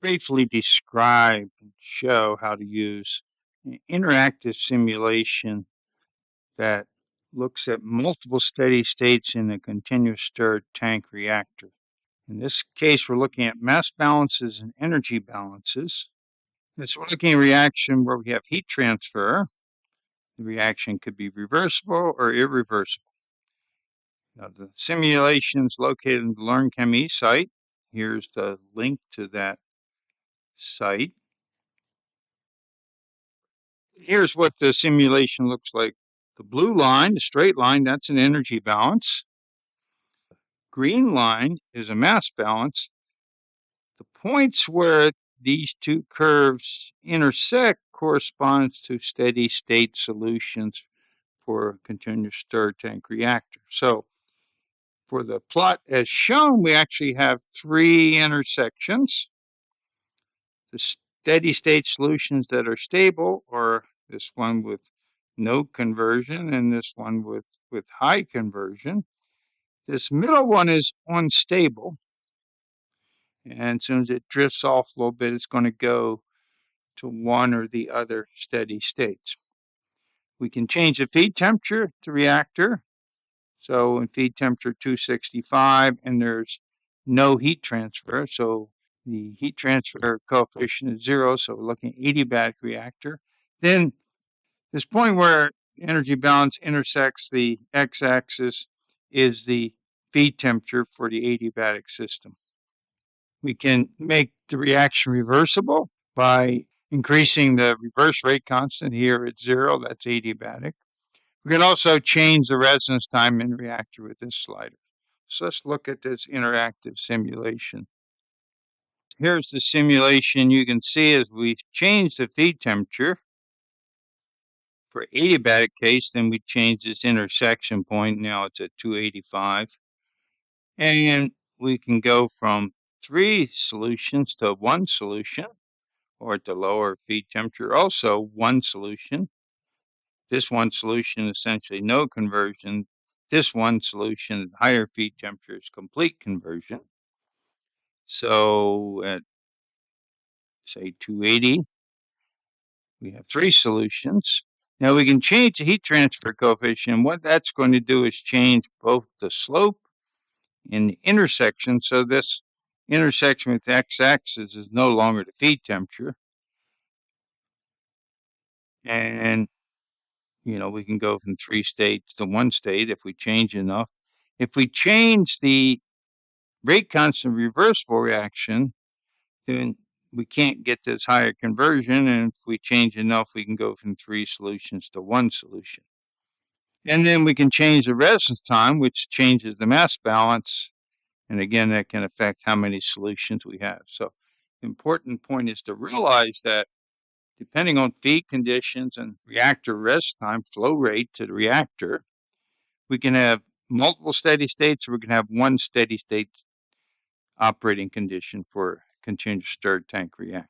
briefly describe and show how to use an interactive simulation that looks at multiple steady states in a continuous stirred tank reactor. In this case, we're looking at mass balances and energy balances. And so we're looking at a reaction where we have heat transfer. The reaction could be reversible or irreversible. Now, the simulation is located in the LearnChemE site. Here's the link to that site. Here's what the simulation looks like. The blue line, the straight line, that's an energy balance. Green line is a mass balance. The points where these two curves intersect corresponds to steady state solutions for a continuous stirred tank reactor. So for the plot as shown, we actually have three intersections. The steady state solutions that are stable are this one with no conversion and this one with high conversion. This middle one is unstable. And as soon as it drifts off a little bit, it's going to go to one or the other steady states. We can change the feed temperature to reactor. So in feed temperature 265, and there's no heat transfer. So the heat transfer coefficient is 0. So we're looking at adiabatic reactor. Then this point where energy balance intersects the x-axis is the feed temperature for the adiabatic system. We can make the reaction reversible by increasing the reverse rate constant here at 0. That's adiabatic. We can also change the residence time in the reactor with this slider. So let's look at this interactive simulation. Here's the simulation. You can see as we've changed the feed temperature. For adiabatic case, then we change this intersection point. Now it's at 285. And we can go from 3 solutions to 1 solution, or at the lower feed temperature, also 1 solution. This 1 solution, essentially no conversion. This 1 solution at higher feed temperature is complete conversion. So at, say, 280, we have 3 solutions. Now we can change the heat transfer coefficient. What that's going to do is change both the slope and the intersection. So this intersection with the x-axis is no longer the feed temperature. And, we can go from 3 states to 1 state if we change enough. If we change the rate constant reversible reaction, then we can't get this higher conversion. And if we change enough, we can go from 3 solutions to 1 solution. And then we can change the residence time, which changes the mass balance. And again, that can affect how many solutions we have. So the important point is to realize that depending on feed conditions and reactor residence time, flow rate to the reactor, we can have multiple steady states, or we can have one steady state operating condition for continuous stirred tank reactor.